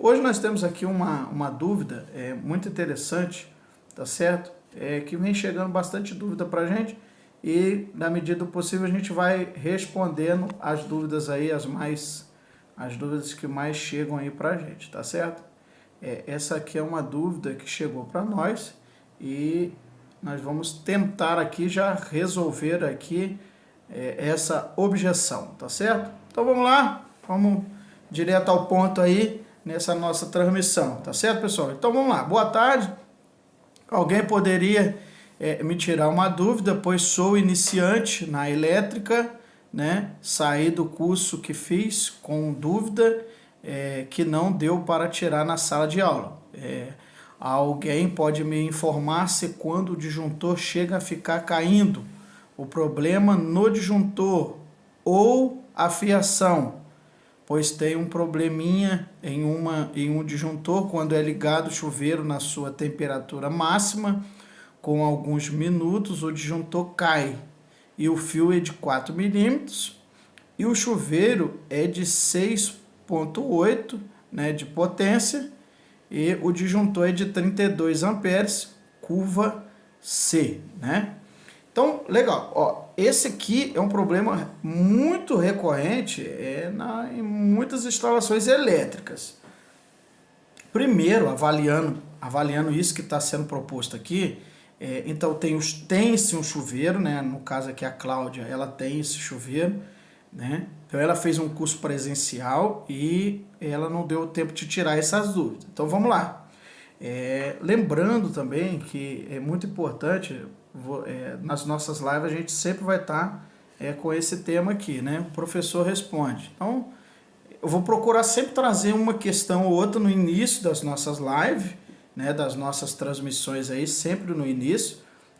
hoje nós temos aqui uma dúvida muito interessante, tá certo? Que vem chegando bastante dúvida pra gente e, na medida do possível, a gente vai respondendo as dúvidas aí, as dúvidas que mais chegam aí pra gente, tá certo? Essa aqui é uma dúvida que chegou para nós e nós vamos tentar aqui já resolver aqui essa objeção, tá certo? Então vamos lá, vamos direto ao ponto aí nessa nossa transmissão, tá certo, pessoal? Então vamos lá, boa tarde. Alguém poderia me tirar uma dúvida, pois sou iniciante na elétrica, né? Saí do curso que fiz com dúvida que não deu para tirar na sala de aula. Alguém pode me informar se quando o disjuntor chega a ficar caindo, o problema no disjuntor ou a fiação, pois tem um probleminha em um disjuntor quando é ligado o chuveiro na sua temperatura máxima, com alguns minutos o disjuntor cai e o fio é de 4 milímetros e o chuveiro é de 6,8, né, de potência, e o disjuntor é de 32 amperes, curva C, né? Então, legal, ó, esse aqui é um problema muito recorrente em muitas instalações elétricas. Primeiro, avaliando isso que está sendo proposto aqui, então tem-se um chuveiro, né? No caso aqui a Cláudia, ela tem esse chuveiro, né? Então ela fez um curso presencial e ela não deu tempo de tirar essas dúvidas. Então vamos lá. Lembrando também que é muito importante, nas nossas lives a gente sempre vai estar com esse tema aqui, né? O professor responde. Então eu vou procurar sempre trazer uma questão ou outra no início das nossas lives, né? Das nossas transmissões aí, sempre no início.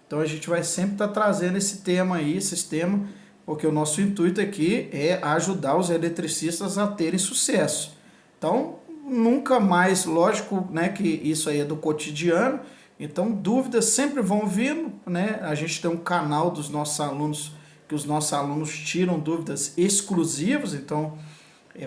Então a gente vai sempre estar trazendo esse tema aí, esses temas, porque o nosso intuito aqui é ajudar os eletricistas a terem sucesso. Então, nunca mais, lógico, né, que isso aí é do cotidiano, então dúvidas sempre vão vindo, né? A gente tem um canal dos nossos alunos, que os nossos alunos tiram dúvidas exclusivas, então,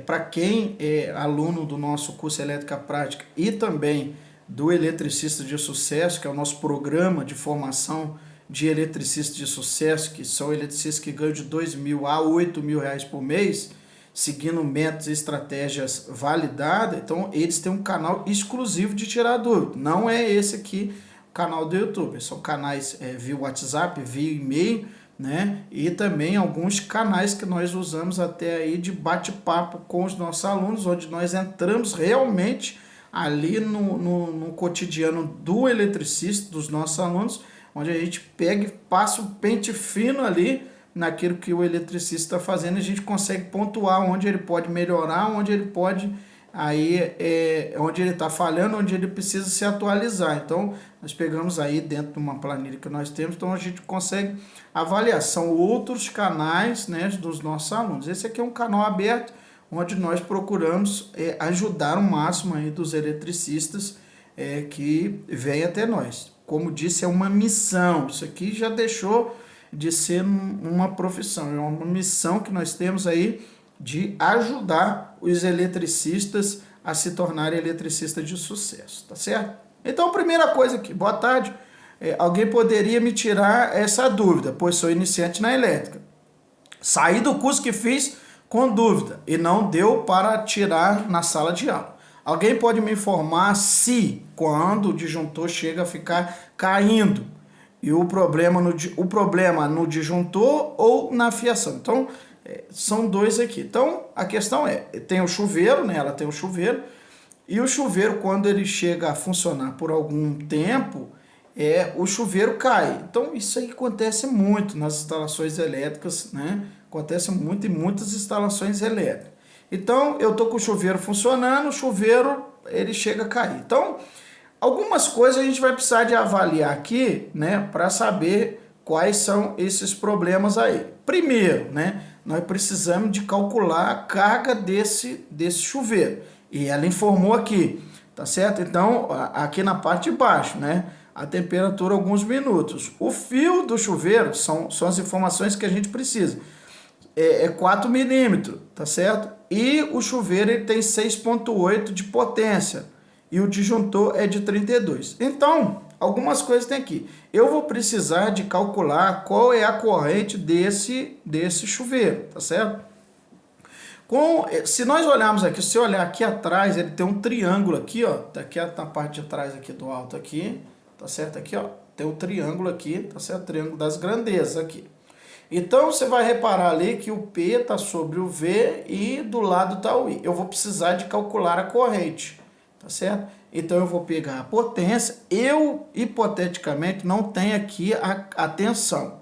para quem é aluno do nosso curso Elétrica Prática e também do Eletricista de Sucesso, que é o nosso programa de formação de eletricistas de sucesso, que são eletricistas que ganham de R$2.000 a R$8.000 por mês, seguindo métodos e estratégias validadas. Então eles têm um canal exclusivo de tirar dúvida, não é esse aqui o canal do YouTube, são canais via WhatsApp, via e-mail, né? E também alguns canais que nós usamos até aí de bate-papo com os nossos alunos, onde nós entramos realmente ali no cotidiano do eletricista, dos nossos alunos, onde a gente pega e passa o pente fino ali naquilo que o eletricista está fazendo, a gente consegue pontuar onde ele pode melhorar, onde ele pode, onde ele está falhando, onde ele precisa se atualizar. Então, nós pegamos aí dentro de uma planilha que nós temos, então a gente consegue avaliar. São outros canais, né, dos nossos alunos. Esse aqui é um canal aberto, onde nós procuramos ajudar o máximo aí dos eletricistas que vêm até nós. Como disse, é uma missão. Isso aqui já deixou de ser uma profissão. É uma missão que nós temos aí de ajudar os eletricistas a se tornarem eletricistas de sucesso, tá certo? Então, primeira coisa aqui, boa tarde. Alguém poderia me tirar essa dúvida, pois sou iniciante na elétrica. Saí do curso que fiz com dúvida e não deu para tirar na sala de aula. Alguém pode me informar se, quando o disjuntor chega a ficar caindo, e o problema no disjuntor ou na fiação? Então, são dois aqui. Então, a questão tem o chuveiro, né? Ela tem o chuveiro, e o chuveiro, quando ele chega a funcionar por algum tempo, o chuveiro cai. Então, isso aí acontece muito nas instalações elétricas, né? Acontece muito em muitas instalações elétricas. Então, eu estou com o chuveiro funcionando, o chuveiro ele chega a cair. Então, algumas coisas a gente vai precisar de avaliar aqui, né, para saber quais são esses problemas aí. Primeiro, né, nós precisamos de calcular a carga desse chuveiro. E ela informou aqui, tá certo? Então, aqui na parte de baixo, né, a temperatura alguns minutos. O fio do chuveiro são as informações que a gente precisa. 4 milímetros, tá certo? E o chuveiro ele tem 6,8 de potência e o disjuntor é de 32. Então, algumas coisas tem aqui. Eu vou precisar de calcular qual é a corrente desse chuveiro, tá certo? Se nós olharmos aqui, se eu olhar aqui atrás, ele tem um triângulo aqui, ó, daqui na parte de trás aqui do alto aqui, tá certo? Aqui, ó, tem um triângulo aqui, tá certo? Triângulo das grandezas aqui. Então, você vai reparar ali que o P está sobre o V e do lado está o I. Eu vou precisar de calcular a corrente, tá certo? Então, eu vou pegar a potência. Eu, hipoteticamente, não tenho aqui a tensão.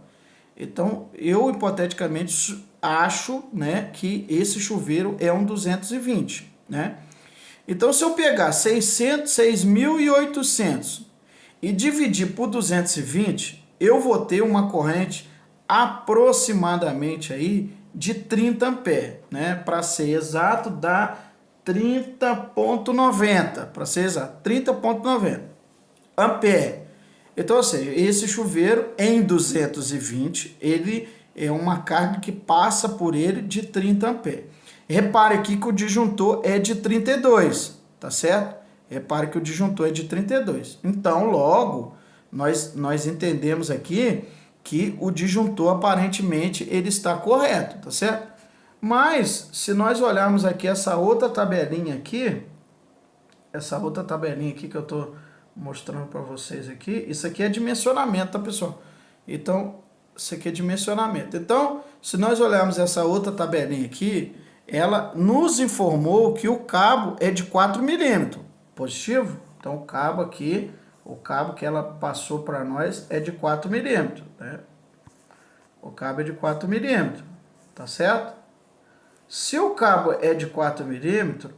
Então, eu, hipoteticamente, acho, né, que esse chuveiro é um 220, né? Então, se eu pegar 6.800 e dividir por 220, eu vou ter uma corrente aproximadamente aí de 30 amperes, né? Para ser exato, dá 30,90, para ser exato, 30,90 ampere. Então, ou seja, esse chuveiro em 220, ele é uma carga que passa por ele de 30 amperes. Repare aqui que o disjuntor é de 32, tá certo? Repare que o disjuntor é de 32. Então, logo, nós entendemos aqui que o disjuntor, aparentemente, ele está correto, tá certo? Mas, se nós olharmos aqui essa outra tabelinha aqui que eu estou mostrando para vocês aqui, isso aqui é dimensionamento, tá, pessoal? Então, isso aqui é dimensionamento. Então, se nós olharmos essa outra tabelinha aqui, ela nos informou que o cabo é de 4 milímetros, positivo. Então, o cabo aqui, o cabo que ela passou para nós é de 4 milímetros, né? O cabo é de 4 milímetros, tá certo? Se o cabo é de 4 milímetros,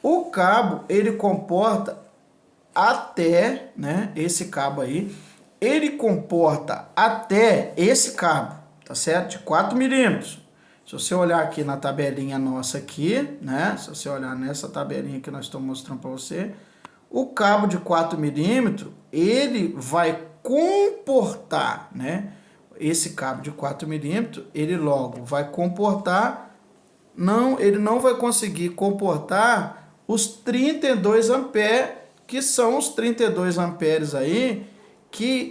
o cabo, ele comporta até, né, esse cabo aí, ele comporta até esse cabo, tá certo? De 4 milímetros. Se você olhar aqui na tabelinha nossa aqui, né, se você olhar nessa tabelinha que nós estamos mostrando para você, o cabo de 4 milímetros, ele vai comportar, né, esse cabo de 4 milímetros, ele logo vai comportar, ele não vai conseguir comportar os 32 amperes, que são os 32 amperes aí,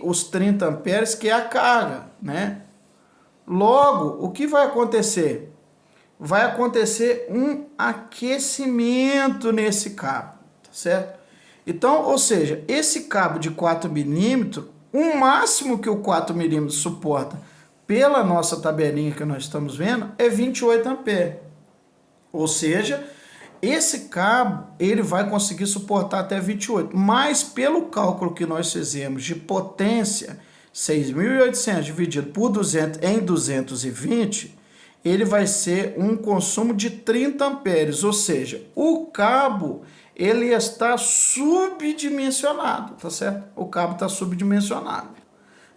os 30 amperes que é a carga, né? Logo, o que vai acontecer? Vai acontecer um aquecimento nesse cabo, tá certo? Então, ou seja, esse cabo de 4 milímetros, o máximo que o 4 milímetros suporta, pela nossa tabelinha que nós estamos vendo, é 28 amperes. Ou seja, esse cabo, ele vai conseguir suportar até 28, mas pelo cálculo que nós fizemos de potência, 6.800 dividido por 200 em 220, ele vai ser um consumo de 30 amperes, ou seja, o cabo, ele está subdimensionado, tá certo? O cabo está subdimensionado,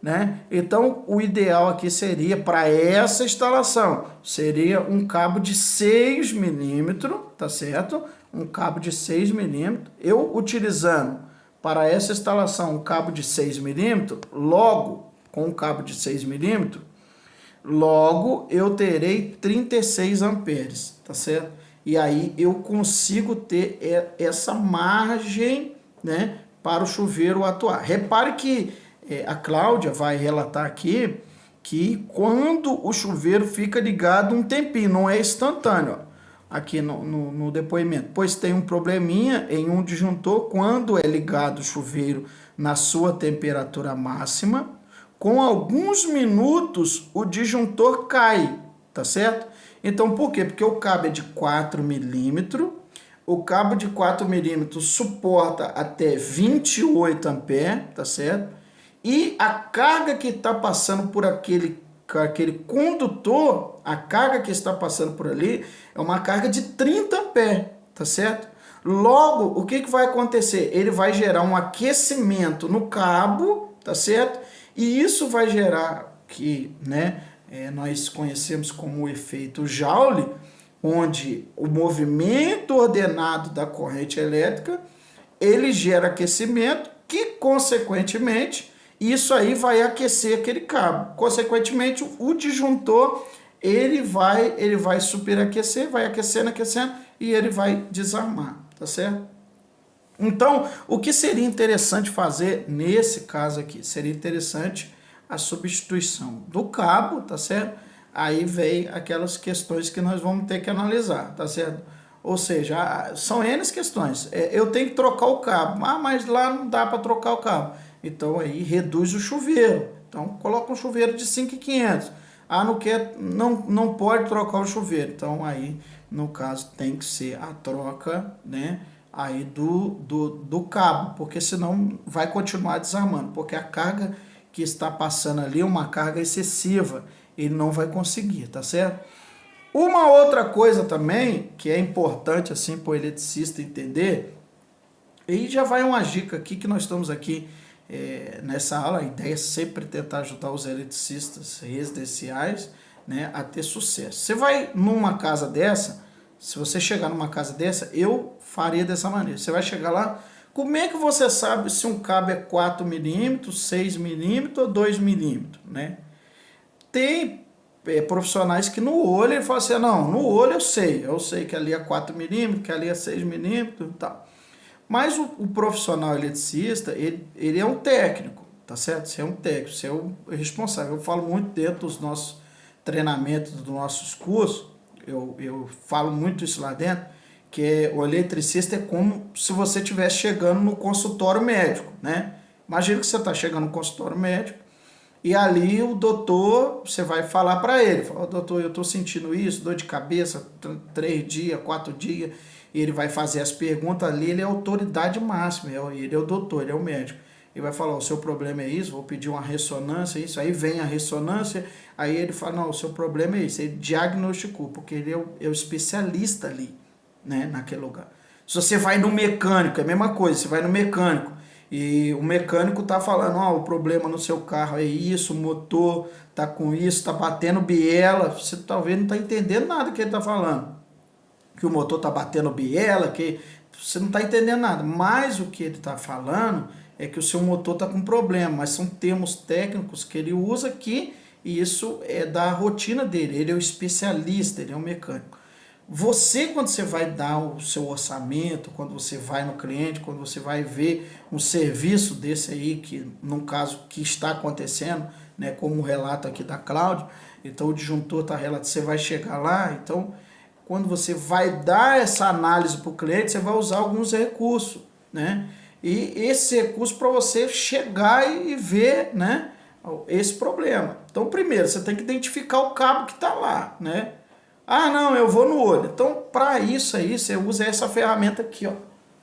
né? Então, o ideal aqui seria, para essa instalação, seria um cabo de 6 milímetros, tá certo? Um cabo de 6 milímetros. Eu utilizando para essa instalação um cabo de 6 milímetros, logo, com um cabo de 6 milímetros, logo eu terei 36 amperes, tá certo? E aí eu consigo ter essa margem, né, para o chuveiro atuar. Repare que a Cláudia vai relatar aqui que quando o chuveiro fica ligado um tempinho, não é instantâneo, ó, aqui no depoimento, pois tem um probleminha em um disjuntor quando é ligado o chuveiro na sua temperatura máxima, com alguns minutos o disjuntor cai, tá certo? Então, por quê? Porque o cabo é de 4 milímetros, o cabo de 4 milímetros suporta até 28 amperes, tá certo? E a carga que está passando por aquele condutor, a carga que está passando por ali, é uma carga de 30 amperes, tá certo? Logo, o que vai acontecer? Ele vai gerar um aquecimento no cabo, tá certo? E isso vai gerar que, né, nós conhecemos como o efeito Joule, onde o movimento ordenado da corrente elétrica, ele gera aquecimento que, consequentemente, isso aí vai aquecer aquele cabo. Consequentemente, o disjuntor, ele vai superaquecer, vai aquecendo, aquecendo, e ele vai desarmar, tá certo? Então, o que seria interessante fazer nesse caso aqui? Seria interessante a substituição do cabo, tá certo? Aí vem aquelas questões que nós vamos ter que analisar, tá certo? Ou seja, são N questões. Eu tenho que trocar o cabo, mas lá não dá para trocar o cabo. Então aí reduz o chuveiro. Então coloca um chuveiro de 5.500. Não quer, não pode trocar o chuveiro. Então aí, no caso, tem que ser a troca, né? Aí do cabo, porque senão vai continuar desarmando, porque a carga que está passando ali é uma carga excessiva, ele não vai conseguir, tá certo? Uma outra coisa também, que é importante assim para o eletricista entender, e já vai uma dica aqui que nós estamos aqui nessa aula, a ideia é sempre tentar ajudar os eletricistas residenciais, né, a ter sucesso. Você vai numa casa dessa, se você chegar numa casa dessa, eu faria dessa maneira. Você vai chegar lá, como é que você sabe se um cabo é 4 milímetros, 6 milímetros ou 2 milímetros, né? Tem profissionais que no olho ele fala assim, não, no olho eu sei que ali é 4 milímetros, que ali é 6 milímetros e tal. Mas o profissional eletricista, ele é um técnico, tá certo? Você é um técnico, você é o responsável. Eu falo muito dentro dos nossos treinamentos, dos nossos cursos, eu falo muito isso lá dentro, que o eletricista é como se você estivesse chegando no consultório médico, né? Imagina que você está chegando no consultório médico e ali o doutor, você vai falar para ele, fala, doutor, eu estou sentindo isso, dor de cabeça, 3 dias, 4 dias, e ele vai fazer as perguntas ali, ele é a autoridade máxima, ele é o doutor, ele é o médico. Ele vai falar, o seu problema é isso, vou pedir uma ressonância, isso, aí vem a ressonância, aí ele fala, não, o seu problema é isso, ele diagnosticou, porque ele é o especialista ali, né, naquele lugar. Se você vai no mecânico, é a mesma coisa, você vai no mecânico, e o mecânico tá falando, o problema no seu carro é isso, o motor tá com isso, tá batendo biela, você talvez não tá entendendo nada que ele tá falando, que o motor tá batendo biela, que você não tá entendendo nada, mas o que ele tá falando é que o seu motor está com problema, mas são termos técnicos que ele usa aqui, e isso é da rotina dele, ele é o especialista, ele é o mecânico. Você, quando você vai dar o seu orçamento, quando você vai no cliente, quando você vai ver um serviço desse aí, que no caso que está acontecendo, né, como o relato aqui da Cláudia, então o disjuntor está relato, você vai chegar lá, então quando você vai dar essa análise para o cliente, você vai usar alguns recursos, né? E esse recurso para você chegar e ver, né, esse problema. Então, primeiro, você tem que identificar o cabo que está lá, né? Não, eu vou no olho. Então, para isso aí, você usa essa ferramenta aqui, ó.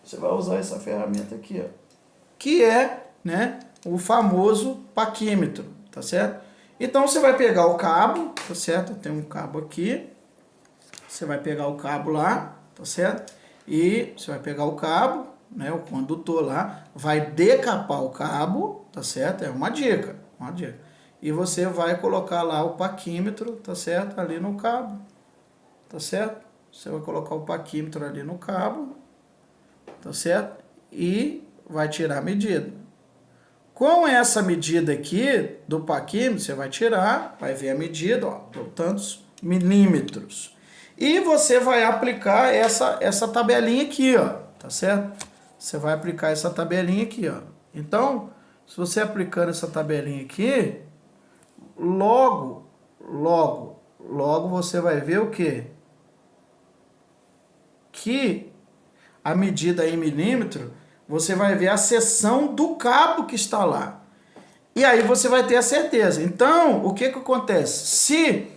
Você vai usar essa ferramenta aqui, ó. Que é, né, o famoso paquímetro, tá certo? Então, você vai pegar o cabo, tá certo? Tem um cabo aqui. Você vai pegar o cabo lá, tá certo? E você vai pegar o cabo, né, o condutor lá, vai decapar o cabo, tá certo? É uma dica, uma dica. E você vai colocar lá o paquímetro, tá certo? Ali no cabo, tá certo? Você vai colocar o paquímetro ali no cabo, tá certo? E vai tirar a medida. Com essa medida aqui do paquímetro, você vai tirar, vai ver a medida, ó, tantos milímetros. E você vai aplicar essa tabelinha aqui, ó, tá certo? Você vai aplicar essa tabelinha aqui, ó. Então, se você aplicando essa tabelinha aqui, logo você vai ver o quê? Que a medida em milímetro, você vai ver a seção do cabo que está lá. E aí você vai ter a certeza. Então, o que acontece? Se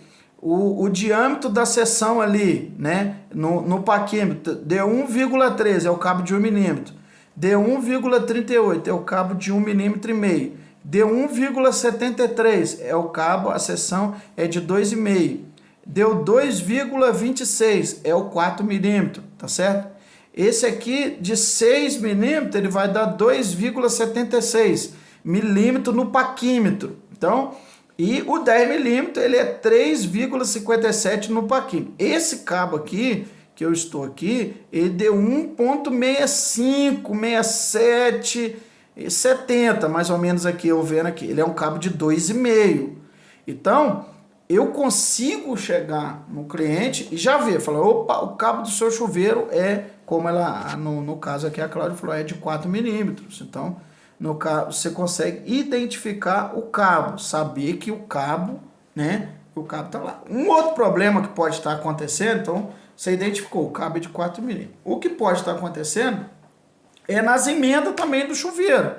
o diâmetro da seção ali, né, no paquímetro, deu 1,13, é o cabo de 1 milímetro. Deu 1,38, é o cabo de 1,5 milímetro. Deu 1,73, é o cabo, a seção é de 2,5. Deu 2,26, é o 4 milímetros, tá certo? Esse aqui de 6 milímetros, ele vai dar 2,76 milímetros no paquímetro. Então, e o 10 milímetros, ele é 3,57 no paquímetro. Esse cabo aqui, que eu estou aqui, ele deu 1,65, 67, 70, mais ou menos aqui, eu vendo aqui. Ele é um cabo de 2,5. Então, eu consigo chegar no cliente e já ver, falar, opa, o cabo do seu chuveiro é, como ela, no caso aqui a Cláudia falou, é de 4 milímetros. Então, no caso, você consegue identificar o cabo, saber que o cabo, né, o cabo está lá. Um outro problema que pode estar acontecendo, então, você identificou, o cabo é de 4 milímetros. O que pode estar acontecendo é nas emendas também do chuveiro,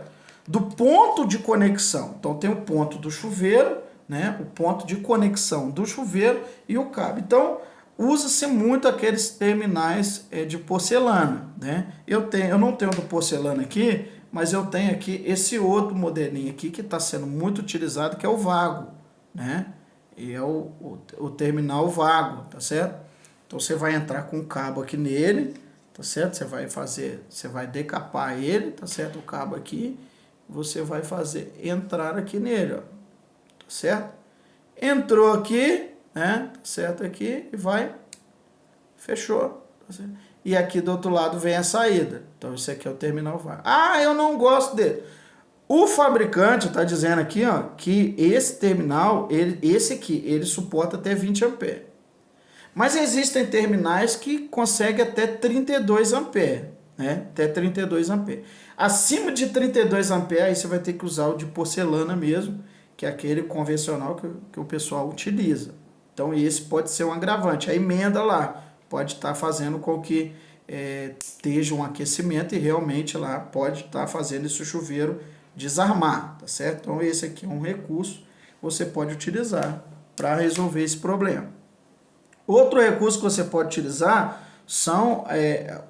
do ponto de conexão. Então, tem o ponto do chuveiro, né, o ponto de conexão do chuveiro e o cabo. Então, usa-se muito aqueles terminais de porcelana, né? Eu não tenho do porcelana aqui, mas eu tenho aqui esse outro modelinho aqui que está sendo muito utilizado, que é o Vago, né? E é o terminal Vago, tá certo? Então, você vai entrar com o cabo aqui nele, tá certo? Você vai decapar ele, tá certo? O cabo aqui, você vai fazer entrar aqui nele, ó. Certo? Entrou aqui, né? Certo? Aqui e vai, fechou. Tá certo? E aqui do outro lado vem a saída. Então, esse aqui é o terminal Vago. Ah, eu não gosto dele. O fabricante está dizendo aqui, ó, que esse terminal, esse aqui, ele suporta até 20 amperes. Mas existem terminais que conseguem até 32 amperes, né? Até 32 amperes. Acima de 32 amperes, aí você vai ter que usar o de porcelana mesmo, que é aquele convencional que o pessoal utiliza. Então, esse pode ser um agravante. A emenda lá pode estar fazendo com que esteja um aquecimento e realmente lá pode estar fazendo esse chuveiro desarmar, tá certo? Então, esse aqui é um recurso que você pode utilizar para resolver esse problema. Outro recurso que você pode utilizar são,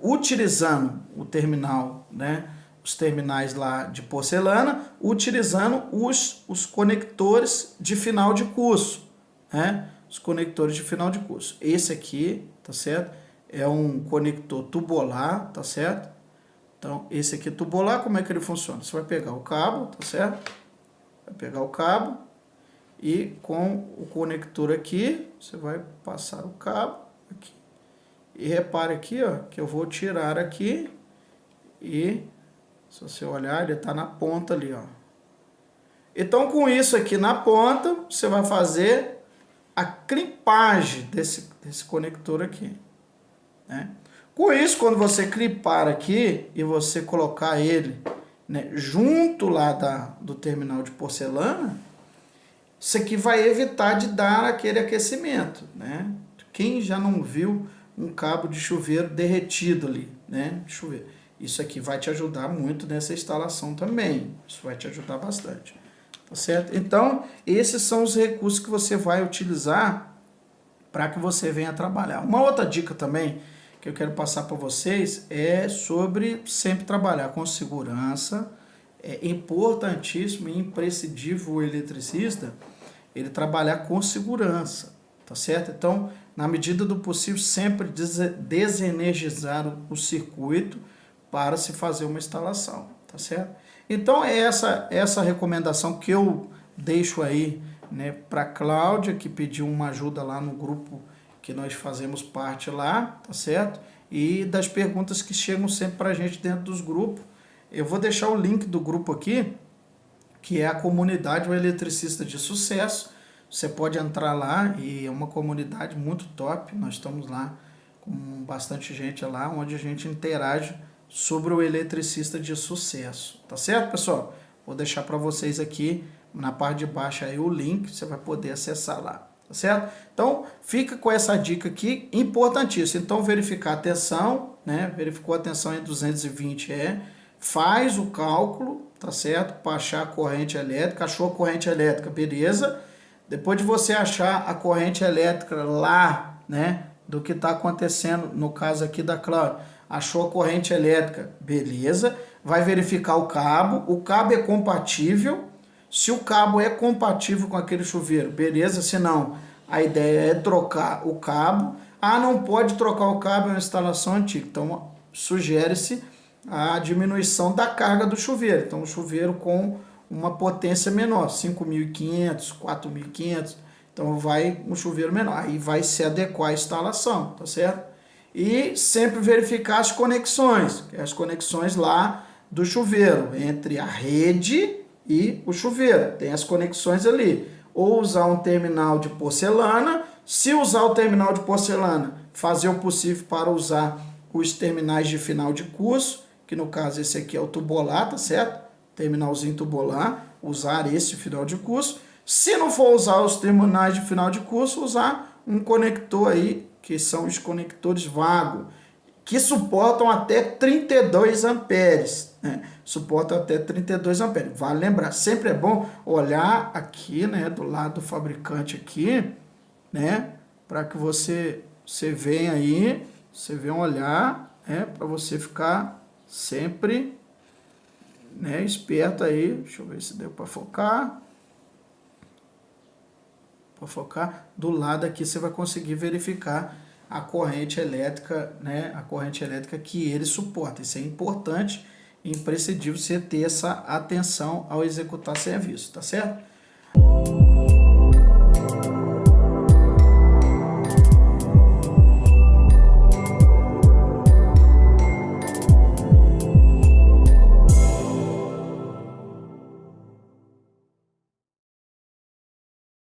utilizando o terminal, né? Os terminais lá de porcelana, utilizando os conectores de final de curso, né? Os conectores de final de curso. Esse aqui, tá certo? É um conector tubular, tá certo? Então, esse aqui tubular, como é que ele funciona? Você vai pegar o cabo, tá certo? Vai pegar o cabo e com o conector aqui, você vai passar o cabo aqui. E repare aqui, ó, que eu vou tirar aqui e... se você olhar, ele está na ponta ali, ó. Então, com isso aqui na ponta, você vai fazer a clipagem desse conector aqui, né? Com isso, quando você clipar aqui e você colocar ele, né, junto lá do terminal de porcelana, isso aqui vai evitar de dar aquele aquecimento, né? Quem já não viu um cabo de chuveiro derretido ali, né? Chuveiro. Isso aqui vai te ajudar muito nessa instalação também. Isso vai te ajudar bastante. Tá certo? Então, esses são os recursos que você vai utilizar para que você venha trabalhar. Uma outra dica também que eu quero passar para vocês é sobre sempre trabalhar com segurança. É importantíssimo e imprescindível o eletricista ele trabalhar com segurança. Tá certo? Então, na medida do possível, sempre desenergizar o circuito para se fazer uma instalação, tá certo? Então, é essa recomendação que eu deixo aí, né, para a Cláudia, que pediu uma ajuda lá no grupo que nós fazemos parte lá, tá certo? E das perguntas que chegam sempre para a gente dentro dos grupos. Eu vou deixar o link do grupo aqui, que é a comunidade O Eletricista de Sucesso. Você pode entrar lá e é uma comunidade muito top. Nós estamos lá com bastante gente lá, onde a gente interage sobre o eletricista de sucesso, tá certo, pessoal? Vou deixar para vocês aqui na parte de baixo aí o link, você vai poder acessar lá, tá certo? Então, fica com essa dica aqui, importantíssima. Então, verificar a tensão, né? Verificou a tensão em 220 faz o cálculo, tá certo? Para achar a corrente elétrica, achou a corrente elétrica, beleza? Depois de você achar a corrente elétrica lá, né? Do que está acontecendo, no caso aqui da Cláudia, achou a corrente elétrica, beleza, vai verificar o cabo é compatível, se o cabo é compatível com aquele chuveiro, beleza, se não, a ideia é trocar o cabo, não pode trocar o cabo, é uma instalação antiga, então sugere-se a diminuição da carga do chuveiro, então o chuveiro com uma potência menor, 5.500, 4.500, então vai um chuveiro menor, aí vai se adequar à instalação, tá certo? E sempre verificar as conexões lá do chuveiro, entre a rede e o chuveiro. Tem as conexões ali. ou usar um terminal de porcelana. Se usar o terminal de porcelana, fazer o possível para usar os terminais de final de curso, que no caso esse aqui é o tubular, tá certo? Terminalzinho tubular, usar esse final de curso. Se não for usar os terminais de final de curso, usar um conector aí, que são os conectores vago, que suportam até 32 amperes, né? Suportam até 32 amperes. Vale lembrar, sempre é bom olhar aqui, né, do lado do fabricante aqui, né, para que você venha aí, você venha olhar, né, para você ficar sempre, né, esperto aí. Deixa eu ver se deu para focar. Para focar do lado aqui, você vai conseguir verificar a corrente elétrica, né, a corrente elétrica que ele suporta. Isso é importante e imprescindível você ter essa atenção ao executar serviço, tá certo?